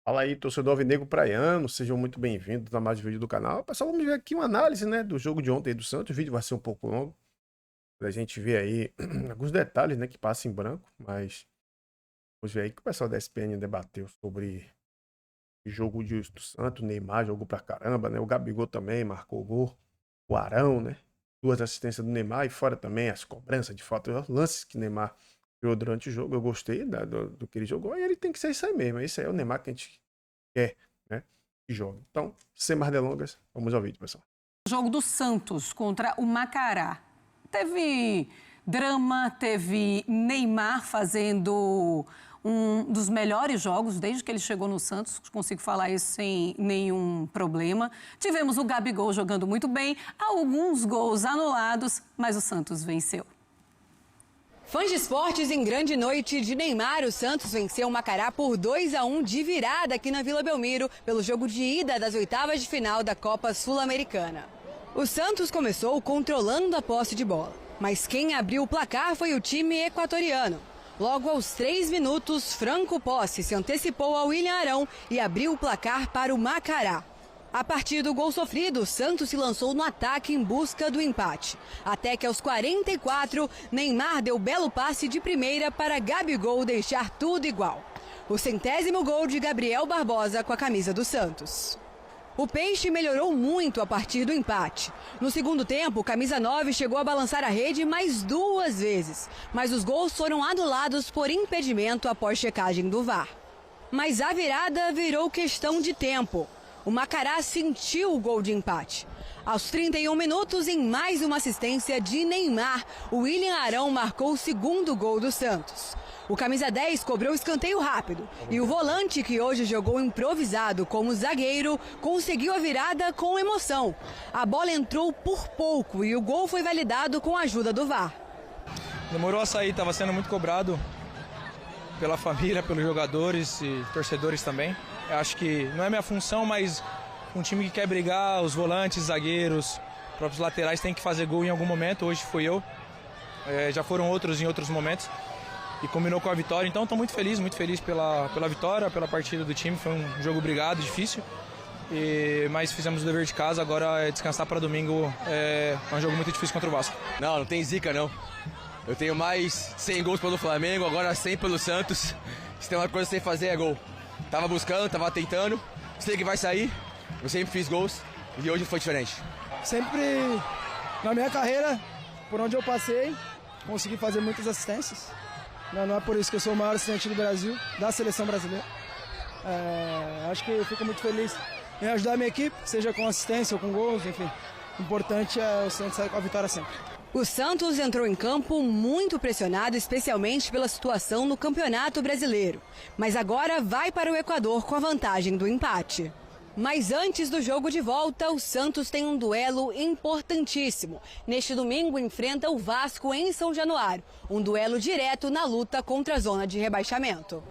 Fala aí, torcedor alvinegro praiano, sejam muito bem-vindos a mais um vídeo do canal. Pessoal, vamos ver aqui uma análise, né, do jogo de ontem do Santos. O vídeo vai ser um pouco longo, pra gente ver aí alguns detalhes, né, que passam em branco, mas vamos ver aí que o pessoal da ESPN debateu sobre o jogo do Santos. O Neymar jogou pra caramba, né, o Gabigol também marcou gol, o Arão, né, duas assistências do Neymar e fora também as cobranças de falta, os lances que o Neymar criou durante o jogo. Eu gostei do que ele jogou e ele tem que ser isso aí mesmo. Esse aí é o Neymar que a gente quer, né, que joga. Então, sem mais delongas, vamos ao vídeo, pessoal. Jogo do Santos contra o Macará. Teve drama, teve Neymar fazendo um dos melhores jogos desde que ele chegou no Santos, consigo falar isso sem nenhum problema. Tivemos o Gabigol jogando muito bem, alguns gols anulados, mas o Santos venceu. Fãs de esportes em grande noite de Neymar, o Santos venceu o Macará por 2-1 de virada aqui na Vila Belmiro, pelo jogo de ida das oitavas de final da Copa Sul-Americana. O Santos começou controlando a posse de bola, mas quem abriu o placar foi o time equatoriano. Logo aos 3 minutos, Franco Posse se antecipou ao William Arão e abriu o placar para o Macará. A partir do gol sofrido, o Santos se lançou no ataque em busca do empate. Até que aos 44, Neymar deu belo passe de primeira para Gabigol deixar tudo igual. O 100º gol de Gabriel Barbosa com a camisa do Santos. O Peixe melhorou muito a partir do empate. No segundo tempo, o camisa 9 chegou a balançar a rede mais 2 vezes, mas os gols foram anulados por impedimento após checagem do VAR. Mas a virada virou questão de tempo. O Macará sentiu o gol de empate. Aos 31 minutos, em mais uma assistência de Neymar, o William Arão marcou o segundo gol do Santos. O camisa 10 cobrou escanteio rápido e o volante, que hoje jogou improvisado como zagueiro, conseguiu a virada com emoção. A bola entrou por pouco e o gol foi validado com a ajuda do VAR. Demorou a sair, estava sendo muito cobrado pela família, pelos jogadores e torcedores também. Eu acho que não é minha função, mas um time que quer brigar, os volantes, zagueiros, os próprios laterais têm que fazer gol em algum momento. Hoje fui eu, já foram outros em outros momentos e combinou com a vitória. Então estou muito feliz pela vitória, pela partida do time. Foi um jogo brigado, difícil, mas fizemos o dever de casa. Agora é descansar para domingo, é um jogo muito difícil contra o Vasco. Não tem zica não. Eu tenho mais 100 gols pelo Flamengo, agora 100 pelo Santos. Se tem uma coisa sem fazer é gol. Tava buscando, tava tentando, sei que vai sair. Eu sempre fiz gols e hoje foi diferente. Sempre na minha carreira, por onde eu passei, consegui fazer muitas assistências. Não é por isso que eu sou o maior assistente do Brasil, da seleção brasileira. Acho que eu fico muito feliz em ajudar a minha equipe, seja com assistência ou com gols, enfim. O importante é o Santos sair com a vitória sempre. O Santos entrou em campo muito pressionado, especialmente pela situação no Campeonato Brasileiro. Mas agora vai para o Equador com a vantagem do empate. Mas antes do jogo de volta, o Santos tem um duelo importantíssimo. Neste domingo enfrenta o Vasco em São Januário. Um duelo direto na luta contra a zona de rebaixamento.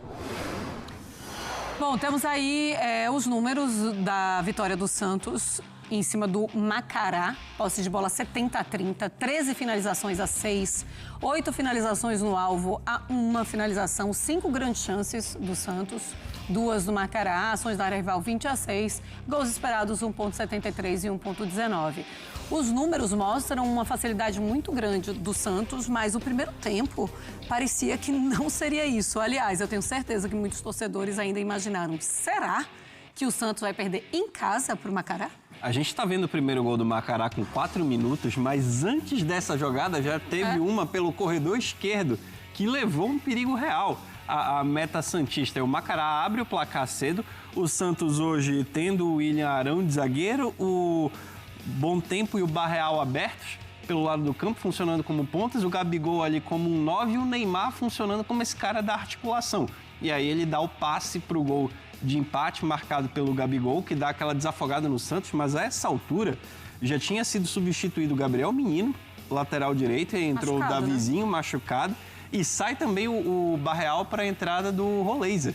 Bom, temos aí os números da vitória do Santos em cima do Macará. Posse de bola 70-30, 13 finalizações a 6, 8 finalizações no alvo a 1 finalização, 5 grandes chances do Santos, 2 do Macará, ações da área rival 20-6, gols esperados 1,73 e 1,19. Os números mostram uma facilidade muito grande do Santos, mas o primeiro tempo parecia que não seria isso. Aliás, eu tenho certeza que muitos torcedores ainda imaginaram: será que o Santos vai perder em casa para o Macará? A gente está vendo o primeiro gol do Macará com 4 minutos, mas antes dessa jogada já teve uma pelo corredor esquerdo que levou um perigo real à meta santista. O Macará abre o placar cedo, o Santos hoje tendo o William Arão de zagueiro, o Bom Tempo e o Barreal abertos pelo lado do campo, funcionando como pontas, o Gabigol ali como um 9 e o Neymar funcionando como esse cara da articulação. E aí ele dá o passe para o gol de empate marcado pelo Gabigol, que dá aquela desafogada no Santos, mas a essa altura já tinha sido substituído o Gabriel Menino, lateral direito, e entrou o Davizinho, machucado, e sai também o Barreal para a entrada do Roleiser.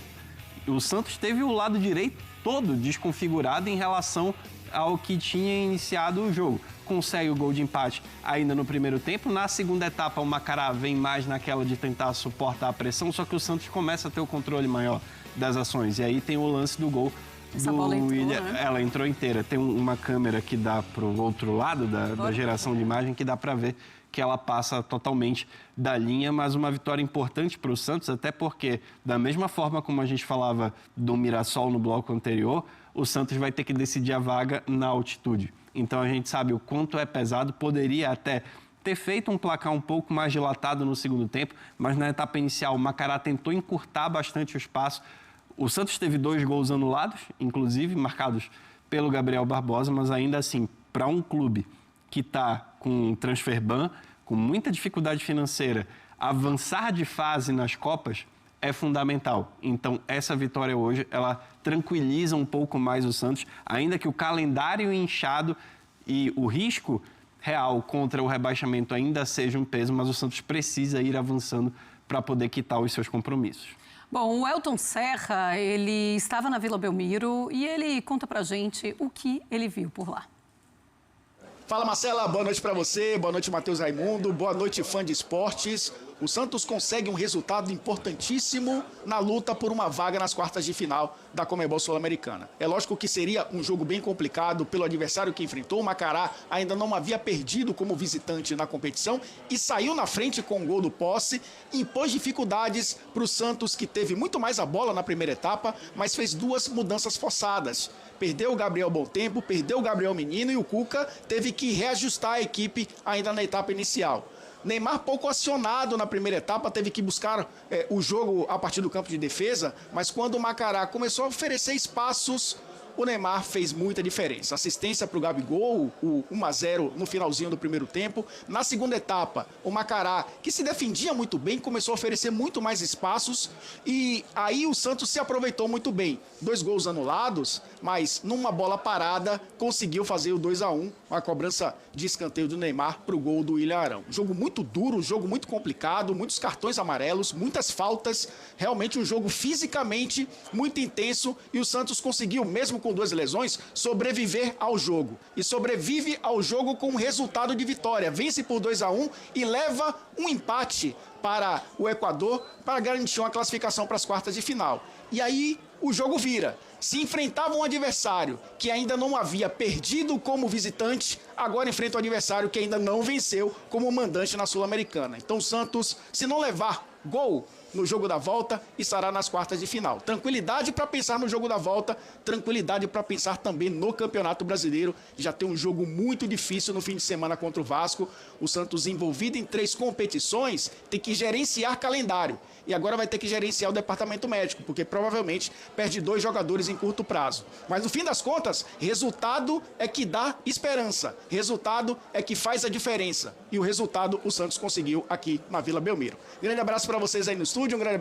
O Santos teve o lado direito todo desconfigurado em relação ao que tinha iniciado o jogo. Consegue o gol de empate ainda no primeiro tempo. Na segunda etapa, o Macará vem mais naquela de tentar suportar a pressão, só que o Santos começa a ter o controle maior das ações. E aí tem o lance do gol Essa do bola entrou, William. né? Ela entrou inteira. Tem uma câmera que dá para o outro lado da geração de imagem que dá para ver que ela passa totalmente da linha, mas uma vitória importante para o Santos, até porque, da mesma forma como a gente falava do Mirassol no bloco anterior, o Santos vai ter que decidir a vaga na altitude. Então a gente sabe o quanto é pesado, poderia até ter feito um placar um pouco mais dilatado no segundo tempo, mas na etapa inicial o Macará tentou encurtar bastante o espaço. O Santos teve 2 gols anulados, inclusive, marcados pelo Gabriel Barbosa, mas ainda assim, para um clube que está com transfer ban, com muita dificuldade financeira, avançar de fase nas Copas é fundamental. Então, essa vitória hoje, ela tranquiliza um pouco mais o Santos, ainda que o calendário inchado e o risco real contra o rebaixamento ainda seja um peso, mas o Santos precisa ir avançando para poder quitar os seus compromissos. Bom, o Elton Serra, ele estava na Vila Belmiro e ele conta pra gente o que ele viu por lá. Fala, Marcela, boa noite para você, boa noite, Matheus Raimundo, boa noite, fã de esportes. O Santos consegue um resultado importantíssimo na luta por uma vaga nas quartas de final da Conmebol Sul-Americana. É lógico que seria um jogo bem complicado pelo adversário que enfrentou. O Macará ainda não havia perdido como visitante na competição e saiu na frente com o gol do Posse, impôs dificuldades para o Santos, que teve muito mais a bola na primeira etapa, mas fez 2 mudanças forçadas. Perdeu o Gabriel Bom Tempo, perdeu o Gabriel Menino e o Cuca teve que reajustar a equipe ainda na etapa inicial. Neymar pouco acionado na primeira etapa, teve que buscar o jogo a partir do campo de defesa, mas quando o Macará começou a oferecer espaços, o Neymar fez muita diferença. Assistência para o Gabigol, o 1-0 no finalzinho do primeiro tempo. Na segunda etapa, o Macará, que se defendia muito bem, começou a oferecer muito mais espaços e aí o Santos se aproveitou muito bem. 2 gols anulados, mas numa bola parada conseguiu fazer o 2-1, uma cobrança de escanteio do Neymar para o gol do William Arão. Jogo muito duro, jogo muito complicado, muitos cartões amarelos, muitas faltas, realmente um jogo fisicamente muito intenso e o Santos conseguiu, mesmo com 2 lesões, sobreviver ao jogo. E sobrevive ao jogo com um resultado de vitória. Vence por 2-1 e leva um empate para o Equador para garantir uma classificação para as quartas de final. E aí o jogo vira. Se enfrentava um adversário que ainda não havia perdido como visitante, agora enfrenta um adversário que ainda não venceu como mandante na Sul-Americana. Então o Santos, se não levar gol no jogo da volta, estará nas quartas de final. Tranquilidade para pensar no jogo da volta, tranquilidade para pensar também no Campeonato Brasileiro. Já tem um jogo muito difícil no fim de semana contra o Vasco. O Santos, envolvido em 3 competições, tem que gerenciar calendário. E agora vai ter que gerenciar o departamento médico, porque provavelmente perde 2 jogadores em curto prazo. Mas no fim das contas, resultado é que dá esperança. Resultado é que faz a diferença. E o resultado o Santos conseguiu aqui na Vila Belmiro. Grande abraço para vocês aí no estúdio, um grande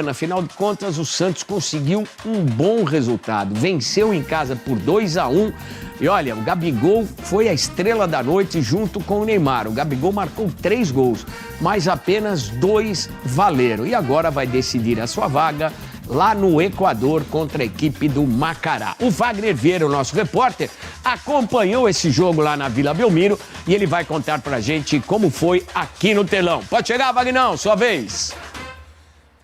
Na final de contas, o Santos conseguiu um bom resultado. Venceu em casa por 2-1. E olha, o Gabigol foi a estrela da noite junto com o Neymar. O Gabigol marcou 3 gols, mas apenas 2 valeram. E agora vai decidir a sua vaga lá no Equador contra a equipe do Macará. O Wagner Vieira, o nosso repórter, acompanhou esse jogo lá na Vila Belmiro e ele vai contar pra gente como foi aqui no telão. Pode chegar, Vagnão, sua vez.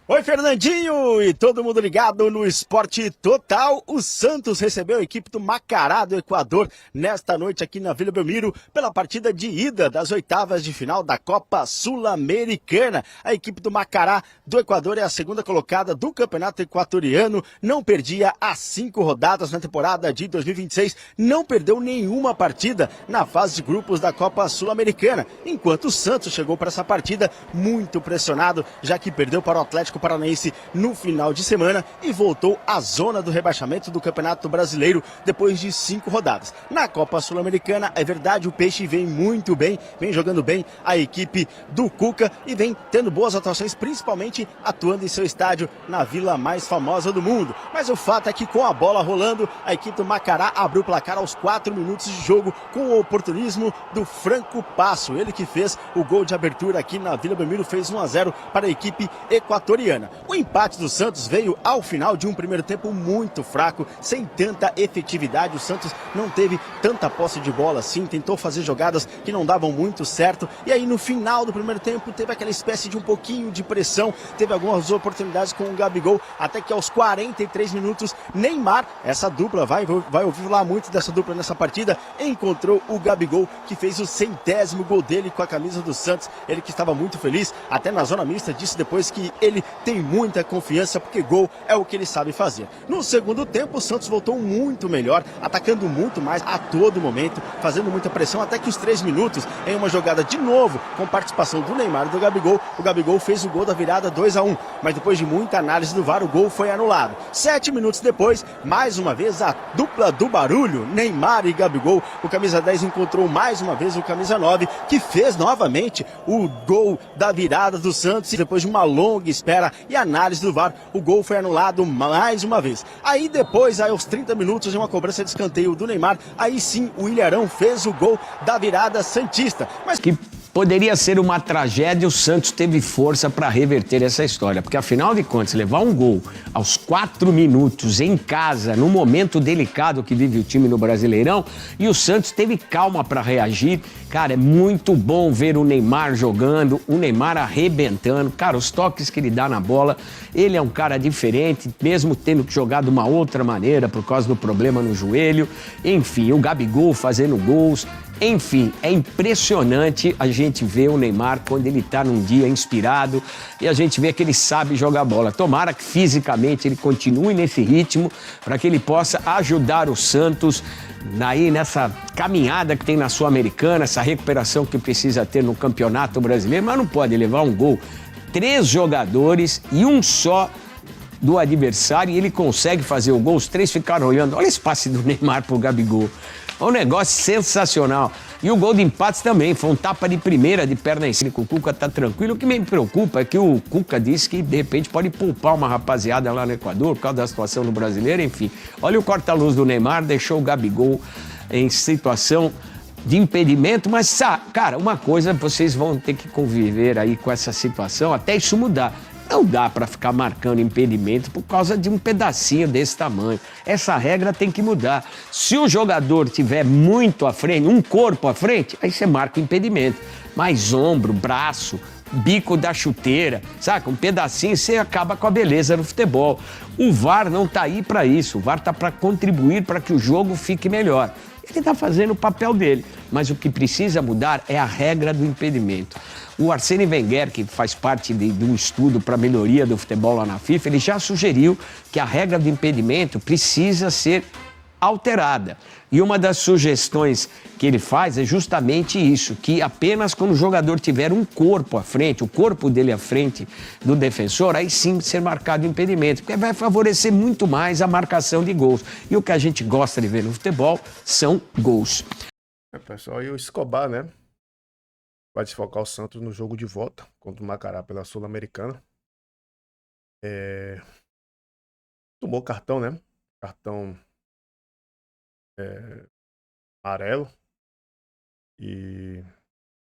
Oi, Fernandinho e todo mundo ligado no Esporte Total. O Santos recebeu a equipe do Macará do Equador nesta noite aqui na Vila Belmiro pela partida de ida das 8ª de final da Copa Sul-Americana. A equipe do Macará do Equador é a 2ª colocada do Campeonato Equatoriano, não perdia há 5 rodadas na temporada de 2026, não perdeu nenhuma partida na fase de grupos da Copa Sul-Americana, enquanto o Santos chegou para essa partida muito pressionado, já que perdeu para o Atlético Paranaense no final de semana e voltou à zona do rebaixamento do Campeonato Brasileiro depois de 5 rodadas. Na Copa Sul-Americana, é verdade, o Peixe vem muito bem, vem jogando bem a equipe do Cuca e vem tendo boas atuações, principalmente atuando em seu estádio na vila mais famosa do mundo. Mas o fato é que com a bola rolando, a equipe do Macará abriu o placar aos 4 minutos de jogo com o oportunismo do Franco Passo. Ele que fez o gol de abertura aqui na Vila Belmiro, fez 1-0 para a equipe equatoriana. Mariana. O empate do Santos veio ao final de um primeiro tempo muito fraco, sem tanta efetividade. O Santos não teve tanta posse de bola assim, tentou fazer jogadas que não davam muito certo. E aí no final do primeiro tempo teve aquela espécie de um pouquinho de pressão, teve algumas oportunidades com o Gabigol, até que aos 43 minutos, Neymar, essa dupla, vai ouvir lá muito dessa dupla nessa partida, encontrou o Gabigol, que fez o 100º gol dele com a camisa do Santos. Ele que estava muito feliz, até na zona mista, disse depois que ele tem muita confiança, porque gol é o que ele sabe fazer. No segundo tempo, o Santos voltou muito melhor, atacando muito mais a todo momento, fazendo muita pressão, até que os 3 minutos, em uma jogada de novo, com participação do Neymar e do Gabigol, o Gabigol fez o gol da virada 2-1, mas depois de muita análise do VAR, o gol foi anulado. 7 minutos depois, mais uma vez, a dupla do barulho, Neymar e Gabigol, o camisa 10 encontrou mais uma vez o camisa 9, que fez novamente o gol da virada do Santos. E depois de uma longa espera e análise do VAR, o gol foi anulado mais uma vez. Aí depois, aos 30 minutos, de uma cobrança de escanteio do Neymar, aí sim o Ilharão fez o gol da virada santista. Mas que poderia ser uma tragédia, o Santos teve força para reverter essa história, porque afinal de contas, levar um gol aos 4 minutos em casa, no momento delicado que vive o time no Brasileirão, e o Santos teve calma para reagir. Cara, é muito bom ver o Neymar jogando, o Neymar arrebentando. Cara, os toques que ele dá na bola, ele é um cara diferente, mesmo tendo que jogar de uma outra maneira por causa do problema no joelho. Enfim, o Gabigol fazendo gols. Enfim, é impressionante a gente ver o Neymar quando ele está num dia inspirado e a gente vê que ele sabe jogar bola. Tomara que fisicamente ele continue nesse ritmo para que ele possa ajudar o Santos nessa caminhada que tem na Sul-Americana, essa recuperação que precisa ter no Campeonato Brasileiro, mas não pode levar um gol. 3 jogadores e um só do adversário e ele consegue fazer o gol. Os 3 ficaram olhando. Olha esse passe do Neymar pro Gabigol. É um negócio sensacional. E o gol de empate também, foi um tapa de primeira, de perna em cima. O Cuca tá tranquilo. O que me preocupa é que o Cuca disse que, de repente, pode poupar uma rapaziada lá no Equador, por causa da situação no Brasileiro, enfim. Olha o corta-luz do Neymar, deixou o Gabigol em situação de impedimento, mas, cara, uma coisa, vocês vão ter que conviver aí com essa situação até isso mudar. Não dá para ficar marcando impedimento por causa de um pedacinho desse tamanho. Essa regra tem que mudar. Se o jogador tiver muito à frente, um corpo à frente, aí você marca o impedimento. Mas ombro, braço, bico da chuteira, saca? Um pedacinho, você acaba com a beleza do futebol. O VAR não tá aí para isso. O VAR tá para contribuir para que o jogo fique melhor. Ele está fazendo o papel dele, mas o que precisa mudar é a regra do impedimento. O Arsene Wenger, que faz parte de um estudo para a melhoria do futebol lá na FIFA, ele já sugeriu que a regra do impedimento precisa ser alterada. E uma das sugestões que ele faz é justamente isso, que apenas quando o jogador tiver um corpo à frente, o corpo dele à frente do defensor, aí sim ser marcado impedimento, porque vai favorecer muito mais a marcação de gols. E o que a gente gosta de ver no futebol são gols. Pessoal, e o Escobar, né? Vai desfocar o Santos no jogo de volta contra o Macará pela Sul-Americana. Tomou cartão, né? Cartão amarelo. E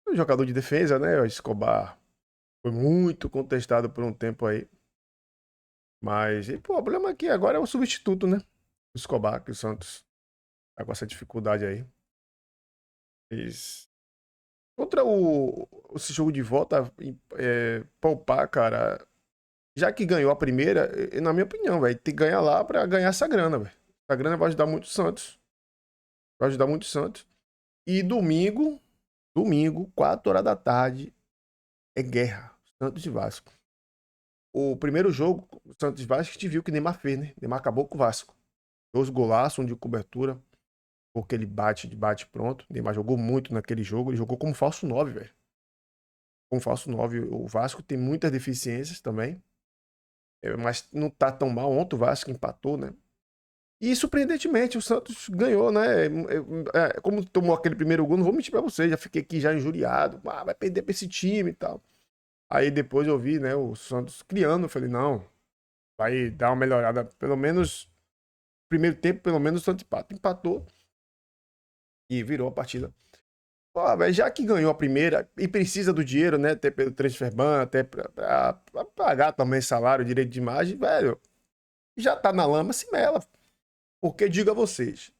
o jogador de defesa, né? O Escobar foi muito contestado por um tempo aí. Mas o problema aqui agora é o substituto, né? O Escobar, que o Santos tá com essa dificuldade aí. Contra esse jogo de volta, poupar, cara, já que ganhou a primeira, na minha opinião, velho, tem que ganhar lá pra ganhar essa grana, velho. Essa grana vai ajudar muito o Santos. Vai ajudar muito o Santos. E domingo, 4 horas da tarde, é guerra. Santos e Vasco. O primeiro jogo, o Santos e Vasco, a gente viu que Neymar fez, né? Neymar acabou com o Vasco. 2 golaços, um de cobertura. Porque ele bate pronto. O Neymar jogou muito naquele jogo. Ele jogou como falso 9, velho. Como falso 9. O Vasco tem muitas deficiências também. Mas não tá tão mal. Ontem o Vasco empatou, né? E surpreendentemente o Santos ganhou, né? Como tomou aquele primeiro gol, não vou mentir pra vocês. Já fiquei aqui já injuriado. Vai perder pra esse time e tal. Aí depois eu vi, né? O Santos criando. Eu falei, não. Vai dar uma melhorada. Pelo menos. Primeiro tempo, pelo menos o Santos empatou. E virou a partida. Pô, velho, já que ganhou a primeira e precisa do dinheiro, né? Até pelo transfer ban, até pra pagar também salário, direito de imagem, velho. Já tá na lama, se mela. Porque, digo a vocês,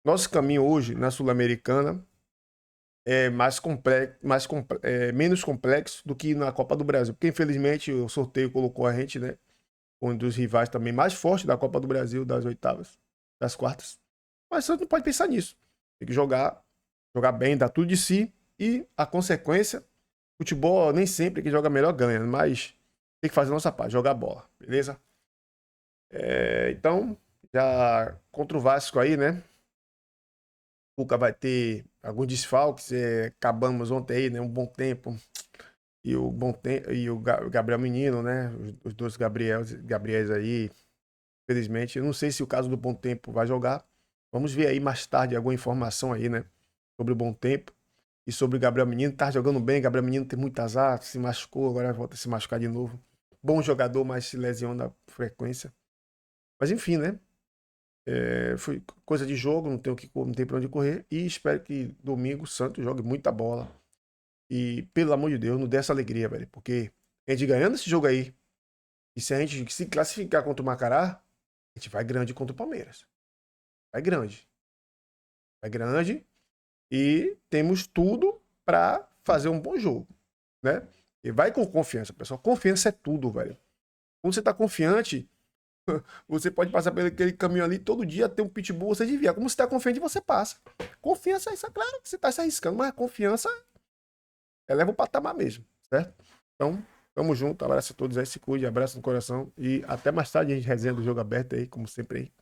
nosso caminho hoje na Sul-Americana é menos complexo do que na Copa do Brasil. Porque, infelizmente, o sorteio colocou a gente, né? Um dos rivais também mais fortes da Copa do Brasil, das oitavas, das quartas. Mas você não pode pensar nisso. Tem que jogar bem, dar tudo de si. E a consequência, futebol nem sempre quem joga melhor ganha, mas tem que fazer a nossa parte, jogar bola, beleza? Então, já contra o Vasco aí, né? O Cuca vai ter alguns desfalques, acabamos ontem aí, né? Um bom tempo. E o Gabriel Menino, né? Os dois Gabriéis aí. Infelizmente, eu não sei se o caso do Bom Tempo vai jogar. Vamos ver aí mais tarde alguma informação aí, né? Sobre o Bom Tempo. E sobre o Gabriel Menino. Tá jogando bem. Gabriel Menino tem muito azar. Se machucou, agora volta a se machucar de novo. Bom jogador, mas se lesiona na frequência. Mas enfim, né? Foi coisa de jogo. Não tem pra onde correr. E espero que domingo o Santos jogue muita bola. E, pelo amor de Deus, não dê essa alegria, velho. Porque a gente ganhando esse jogo aí. E se a gente se classificar contra o Macará, a gente vai grande contra o Palmeiras. Vai grande. Vai grande. E temos tudo pra fazer um bom jogo, né? E vai com confiança, pessoal. Confiança é tudo, velho. Quando você tá confiante, você pode passar por aquele caminho ali todo dia, ter um pitbull, você desvia. Como você tá confiante, você passa. Confiança é isso, claro que você tá se arriscando, mas a confiança eleva o patamar mesmo, certo? Então, tamo junto, abraço a todos aí, se cuide, abraço no coração e até mais tarde a gente resenha do Jogo Aberto aí, como sempre aí.